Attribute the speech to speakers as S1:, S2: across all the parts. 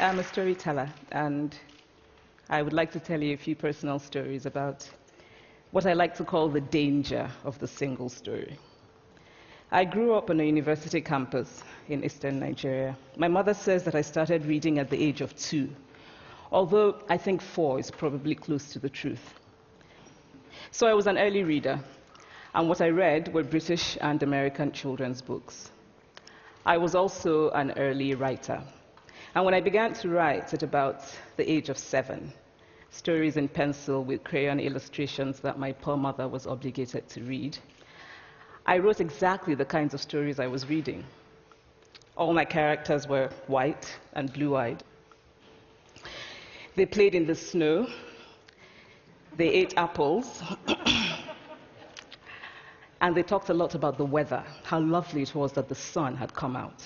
S1: I'm a storyteller, and I would like to tell you a few personal stories about what I like to call the danger of the single story. I grew up on a university campus in eastern Nigeria. My mother says that I started reading at the age of 2, although I think 4 is probably close to the truth. So I was an early reader, and what I read were British and American children's books. I was also an early writer. And when I began to write at about the age of 7, stories in pencil with crayon illustrations that my poor mother was obligated to read, I wrote exactly the kinds of stories I was reading. All my characters were white and blue-eyed. They played in the snow. They ate apples. And they talked a lot about the weather, how lovely it was that the sun had come out.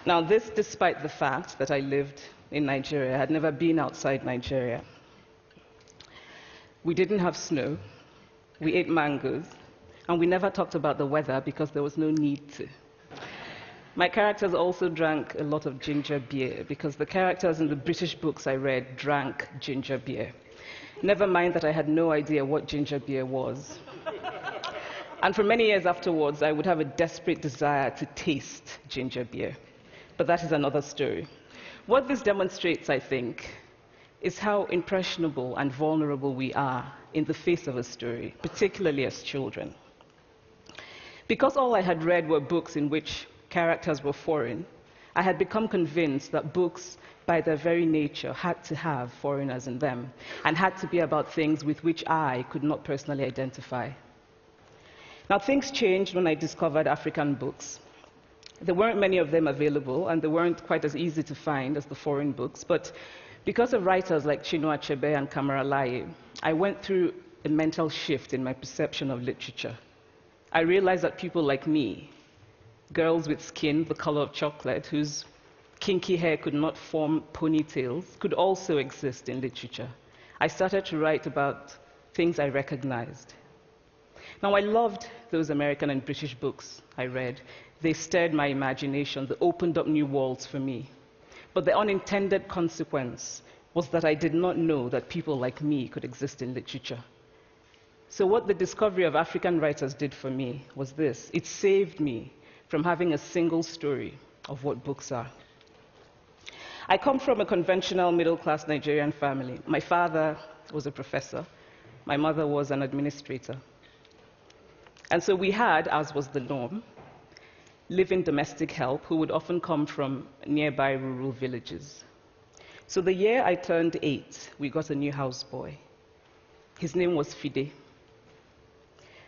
S1: Now, this despite the fact that I lived in Nigeria. I had never been outside Nigeria. We didn't have snow. We ate mangoes. And we never talked about the weather because there was no need to. My characters also drank a lot of ginger beer because the characters in the British books I read drank ginger beer. Never mind that I had no idea what ginger beer was. And for many years afterwards, I would have a desperate desire to taste ginger beer. But that is another story. What this demonstrates, I think, is how impressionable and vulnerable we are in the face of a story, particularly as children. Because all I had read were books in which characters were foreign, I had become convinced that books, by their very nature, had to have foreigners in them and had to be about things with which I could not personally identify. Now, things changed when I discovered African books. There weren't many of them available, and they weren't quite as easy to find as the foreign books, but because of writers like Chinua Achebe and Kamaralaye, I went through a mental shift in my perception of literature. I realized that people like me, girls with skin the color of chocolate, whose kinky hair could not form ponytails, could also exist in literature. I started to write about things I recognized. Now, I loved those American and British books I read. They stirred my imagination. They opened up new worlds for me. But the unintended consequence was that I did not know that people like me could exist in literature. So what the discovery of African writers did for me was this. It saved me from having a single story of what books are. I come from a conventional middle-class Nigerian family. My father was a professor. My mother was an administrator. And so we had, as was the norm, live-in domestic help who would often come from nearby rural villages. So the year I turned 8, we got a new houseboy. His name was Fide.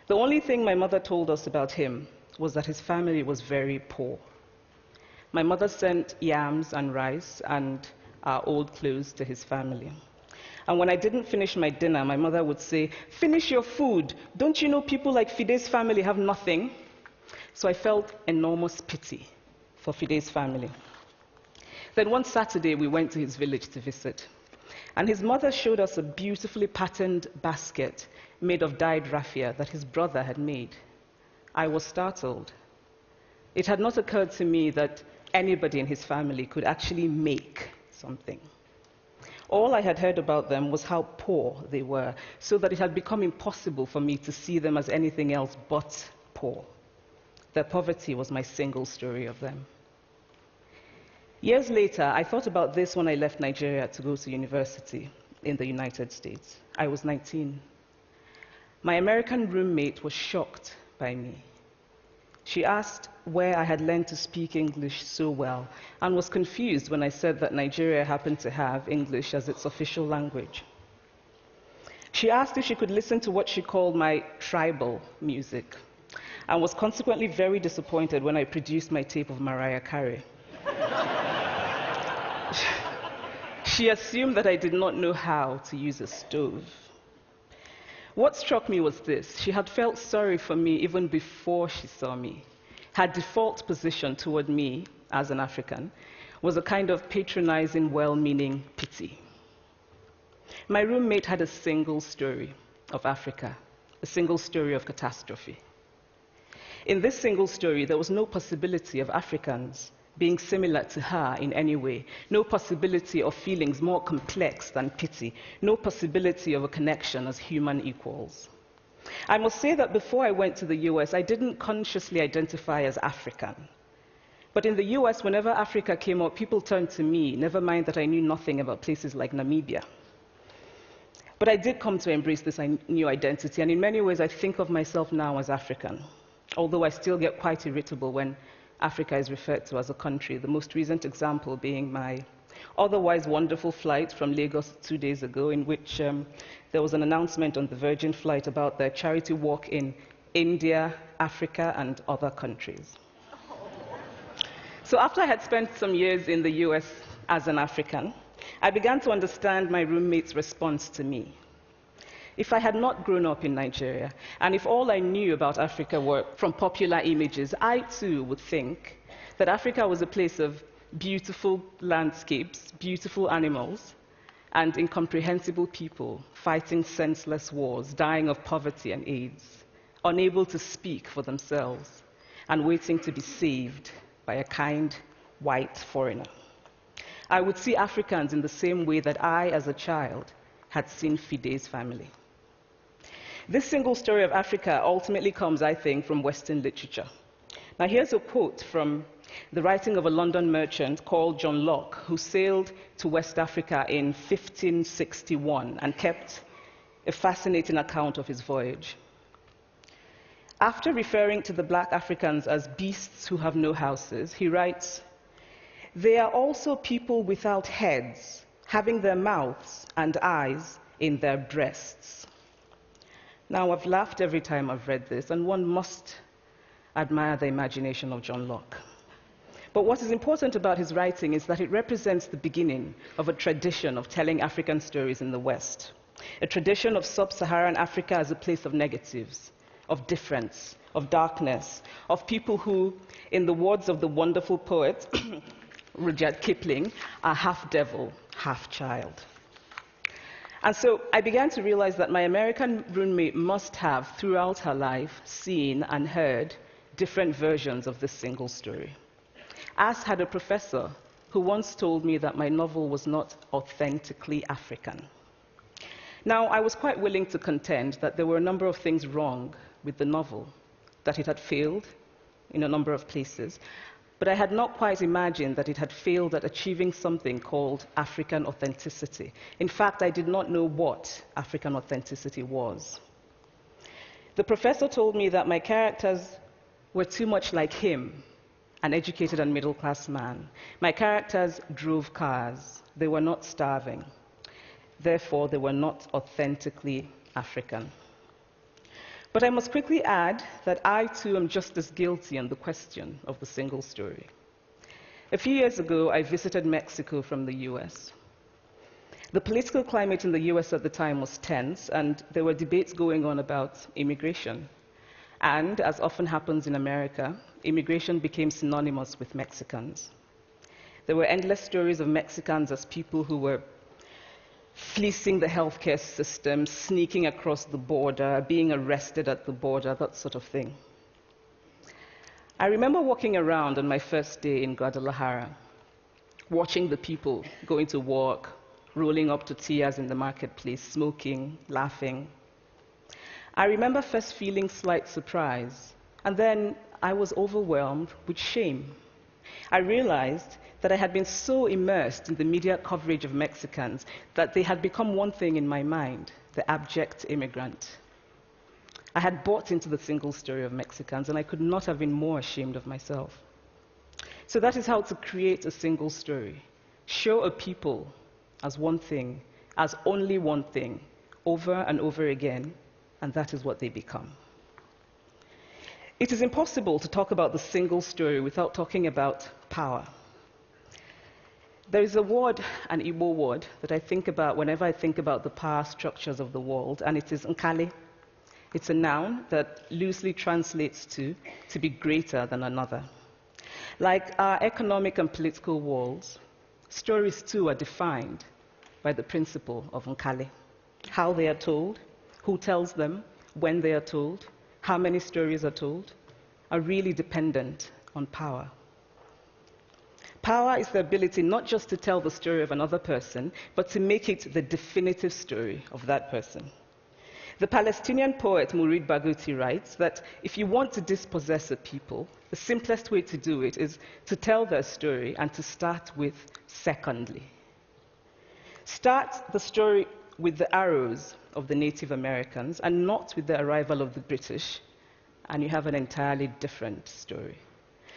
S1: The only thing my mother told us about him was that his family was very poor. My mother sent yams and rice and our old clothes to his family. And when I didn't finish my dinner, my mother would say, "Finish your food. Don't you know people like Fide's family have nothing?" So I felt enormous pity for Fide's family. Then one Saturday, we went to his village to visit. And his mother showed us a beautifully patterned basket made of dyed raffia that his brother had made. I was startled. It had not occurred to me that anybody in his family could actually make something. All I had heard about them was how poor they were, so that it had become impossible for me to see them as anything else but poor. Their poverty was my single story of them. Years later, I thought about this when I left Nigeria to go to university in the United States. I was 19. My American roommate was shocked by me. She asked where I had learned to speak English so well and was confused when I said that Nigeria happened to have English as its official language. She asked if she could listen to what she called my tribal music, and was consequently very disappointed when I produced my tape of Mariah Carey. She assumed that I did not know how to use a stove. What struck me was this. She had felt sorry for me even before she saw me. Her default position toward me, as an African, was a kind of patronizing, well-meaning pity. My roommate had a single story of Africa, a single story of catastrophe. In this single story, there was no possibility of Africans being similar to her in any way, no possibility of feelings more complex than pity, no possibility of a connection as human equals. I must say that before I went to the US, I didn't consciously identify as African. But in the US, whenever Africa came up, people turned to me, never mind that I knew nothing about places like Namibia. But I did come to embrace this new identity, and in many ways I think of myself now as African, although I still get quite irritable when Africa is referred to as a country, the most recent example being my otherwise wonderful flight from Lagos 2 days ago, in which there was an announcement on the Virgin flight about their charity walk in India, Africa, and other countries. So after I had spent some years in the US as an African, I began to understand my roommate's response to me. If I had not grown up in Nigeria, and if all I knew about Africa were from popular images, I too would think that Africa was a place of beautiful landscapes, beautiful animals, and incomprehensible people fighting senseless wars, dying of poverty and AIDS, unable to speak for themselves, and waiting to be saved by a kind white foreigner. I would see Africans in the same way that I, as a child, had seen Fide's family. This single story of Africa ultimately comes, I think, from Western literature. Now, here's a quote from the writing of a London merchant called John Locke, who sailed to West Africa in 1561 and kept a fascinating account of his voyage. After referring to the black Africans as beasts who have no houses, he writes, "They are also people without heads, having their mouths and eyes in their breasts." Now, I've laughed every time I've read this, and one must admire the imagination of John Locke. But what is important about his writing is that it represents the beginning of a tradition of telling African stories in the West, a tradition of sub-Saharan Africa as a place of negatives, of difference, of darkness, of people who, in the words of the wonderful poet Rudyard Kipling, are half devil, half child. And so I began to realize that my American roommate must have, throughout her life, seen and heard different versions of this single story. As had a professor who once told me that my novel was not authentically African. Now, I was quite willing to contend that there were a number of things wrong with the novel, that it had failed in a number of places, but I had not quite imagined that it had failed at achieving something called African authenticity. In fact, I did not know what African authenticity was. The professor told me that my characters were too much like him, an educated and middle-class man. My characters drove cars. They were not starving. Therefore, they were not authentically African. But I must quickly add that I, too, am just as guilty on the question of the single story. A few years ago, I visited Mexico from the US. The political climate in the US at the time was tense, and there were debates going on about immigration. And, as often happens in America, immigration became synonymous with Mexicans. There were endless stories of Mexicans as people who were fleecing the healthcare system, sneaking across the border, being arrested at the border, that sort of thing. I remember walking around on my first day in Guadalajara, watching the people going to work, rolling up tortillas in the marketplace, smoking, laughing. I remember first feeling slight surprise, and then I was overwhelmed with shame. I realized that I had been so immersed in the media coverage of Mexicans that they had become one thing in my mind, the abject immigrant. I had bought into the single story of Mexicans, and I could not have been more ashamed of myself. So that is how to create a single story. Show a people as one thing, as only one thing, over and over again, and that is what they become. It is impossible to talk about the single story without talking about power. There is a word, an Igbo word, that I think about whenever I think about the power structures of the world, and it is nkali. It's a noun that loosely translates to be greater than another. Like our economic and political worlds, stories too are defined by the principle of nkali. How they are told, who tells them, when they are told, how many stories are told, are really dependent on power. Power is the ability not just to tell the story of another person, but to make it the definitive story of that person. The Palestinian poet Mourid Barghouti writes that if you want to dispossess a people, the simplest way to do it is to tell their story and to start with secondly. Start the story with the arrows of the Native Americans and not with the arrival of the British, and you have an entirely different story.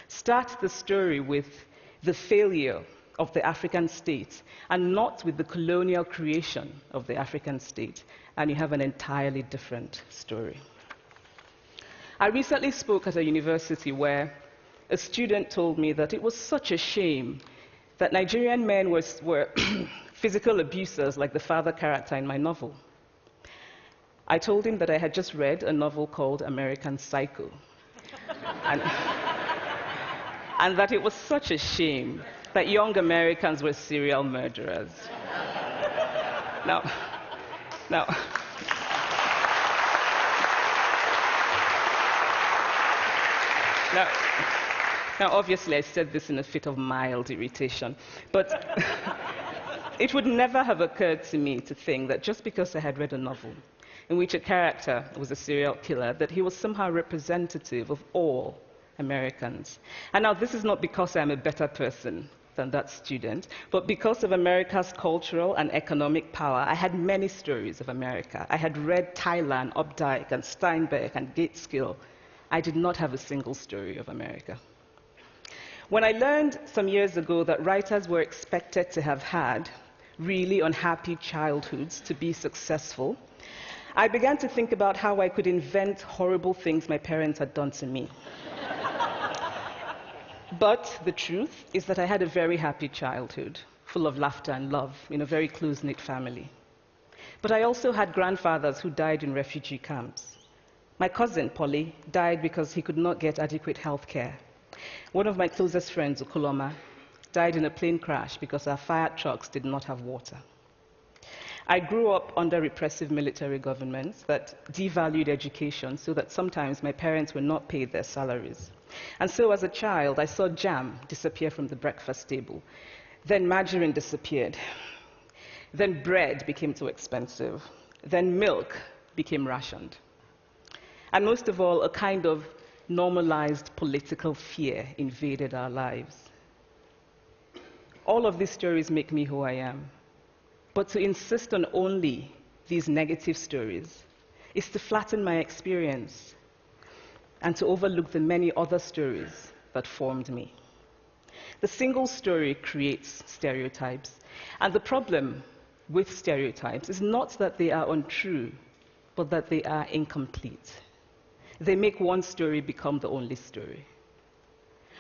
S1: Start the story with the failure of the African state and not with the colonial creation of the African state, and you have an entirely different story. I recently spoke at a university where a student told me that it was such a shame that Nigerian men were physical abusers like the father character in my novel. I told him that I had just read a novel called American Psycho, and that it was such a shame that young Americans were serial murderers. Now, obviously, I said this in a fit of mild irritation, but it would never have occurred to me to think that just because I had read a novel in which a character was a serial killer, that he was somehow representative of all Americans. And now, this is not because I'm a better person than that student, but because of America's cultural and economic power. I had many stories of America. I had read Tyler, Updike, and Steinbeck, and Gateskill. I did not have a single story of America. When I learned some years ago that writers were expected to have had really unhappy childhoods to be successful, I began to think about how I could invent horrible things my parents had done to me. But the truth is that I had a very happy childhood, full of laughter and love, in a very close-knit family. But I also had grandfathers who died in refugee camps. My cousin, Polly, died because he could not get adequate health care. One of my closest friends, Okoloma, died in a plane crash because our fire trucks did not have water. I grew up under repressive military governments that devalued education so that sometimes my parents were not paid their salaries. And so as a child, I saw jam disappear from the breakfast table. Then margarine disappeared. Then bread became too expensive. Then milk became rationed. And most of all, a kind of normalized political fear invaded our lives. All of these stories make me who I am. But to insist on only these negative stories is to flatten my experience and to overlook the many other stories that formed me. The single story creates stereotypes, and the problem with stereotypes is not that they are untrue, but that they are incomplete. They make one story become the only story.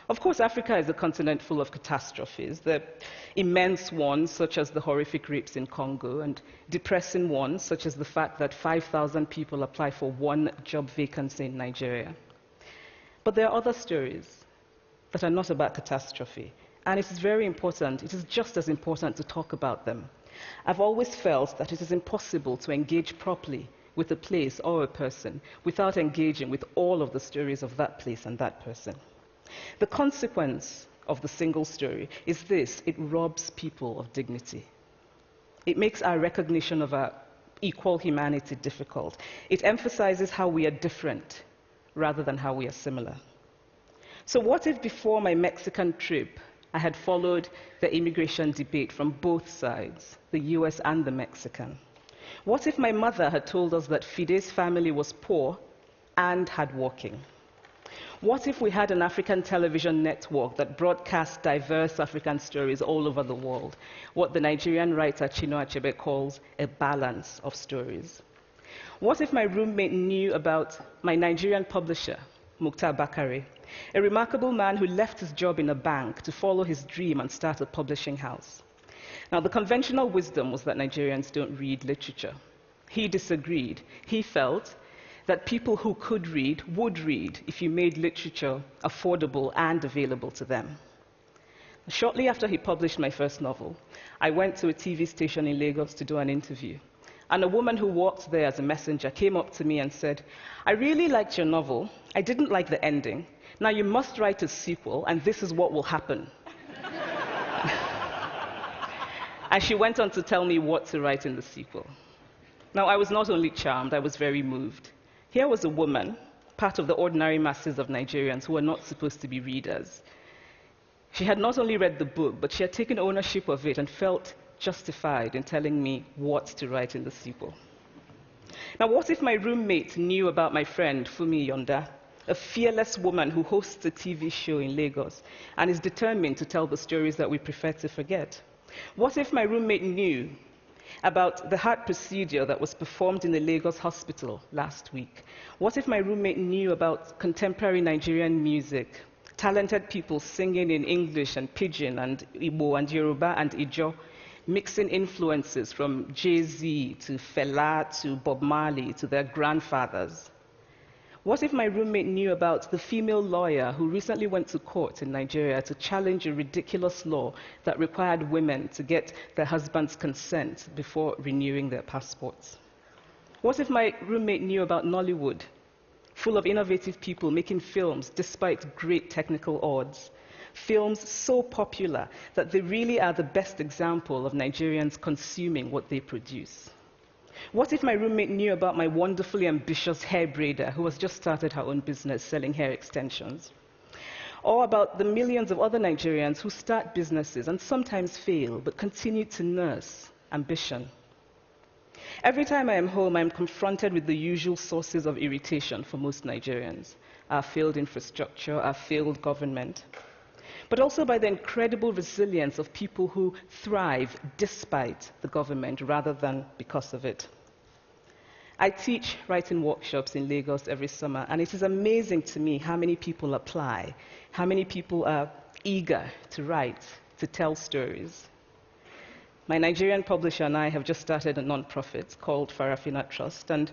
S1: Of course, Africa is a continent full of catastrophes, the immense ones, such as the horrific rapes in Congo, and depressing ones, such as the fact that 5,000 people apply for one job vacancy in Nigeria. But there are other stories that are not about catastrophe, and it is very important, it is just as important to talk about them. I've always felt that it is impossible to engage properly with a place or a person without engaging with all of the stories of that place and that person. The consequence of the single story is this: it robs people of dignity. It makes our recognition of our equal humanity difficult. It emphasizes how we are different rather than how we are similar. So what if before my Mexican trip, I had followed the immigration debate from both sides, the US and the Mexican? What if my mother had told us that Fide's family was poor and hardworking? What if we had an African television network that broadcast diverse African stories all over the world, what the Nigerian writer Chinua Achebe calls a balance of stories? What if my roommate knew about my Nigerian publisher, Mukhtar Bakare, a remarkable man who left his job in a bank to follow his dream and start a publishing house? Now, the conventional wisdom was that Nigerians don't read literature. He disagreed. He felt that people who could read would read if you made literature affordable and available to them. Shortly after he published my first novel, I went to a TV station in Lagos to do an interview. And a woman who worked there as a messenger came up to me and said, "I really liked your novel. I didn't like the ending. Now you must write a sequel, and this is what will happen." And she went on to tell me what to write in the sequel. Now, I was not only charmed, I was very moved. Here was a woman, part of the ordinary masses of Nigerians who were not supposed to be readers. She had not only read the book, but she had taken ownership of it and felt justified in telling me what to write in the sequel. Now, what if my roommate knew about my friend, Fumi Yonda, a fearless woman who hosts a TV show in Lagos and is determined to tell the stories that we prefer to forget? What if my roommate knew about the heart procedure that was performed in the Lagos hospital last week? What if my roommate knew about contemporary Nigerian music, talented people singing in English and Pidgin and Igbo and Yoruba and Ijo, mixing influences from Jay-Z to Fela to Bob Marley to their grandfathers? What if my roommate knew about the female lawyer who recently went to court in Nigeria to challenge a ridiculous law that required women to get their husband's consent before renewing their passports? What if my roommate knew about Nollywood, full of innovative people making films despite great technical odds? Films so popular that they really are the best example of Nigerians consuming what they produce. What if my roommate knew about my wonderfully ambitious hair braider who has just started her own business selling hair extensions? Or about the millions of other Nigerians who start businesses and sometimes fail, but continue to nurse ambition? Every time I am home, I am confronted with the usual sources of irritation for most Nigerians: our failed infrastructure, our failed government, but also by the incredible resilience of people who thrive despite the government rather than because of it. I teach writing workshops in Lagos every summer, and it is amazing to me how many people apply, how many people are eager to write, to tell stories. My Nigerian publisher and I have just started a non-profit called Farafina Trust, and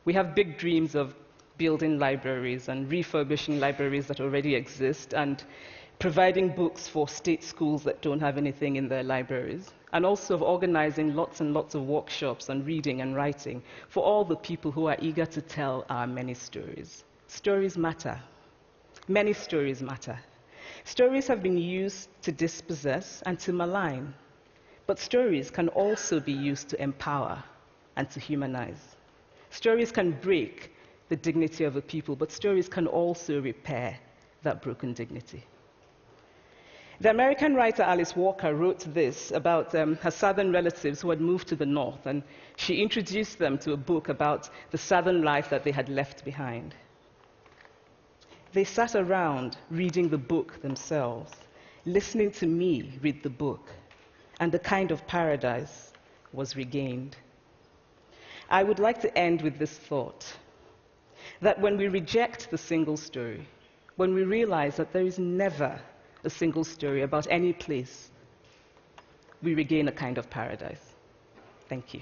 S1: we have big dreams of building libraries and refurbishing libraries that already exist and providing books for state schools that don't have anything in their libraries, and also of organizing lots and lots of workshops on reading and writing for all the people who are eager to tell our many stories. Stories matter. Many stories matter. Stories have been used to dispossess and to malign, but stories can also be used to empower and to humanize. Stories can break the dignity of a people, but stories can also repair that broken dignity. The American writer Alice Walker wrote this about her southern relatives who had moved to the north, and she introduced them to a book about the southern life that they had left behind. They sat around reading the book themselves, listening to me read the book, and a kind of paradise was regained. I would like to end with this thought, that when we reject the single story, when we realize that there is never a single story about any place, we regain a kind of paradise. Thank you.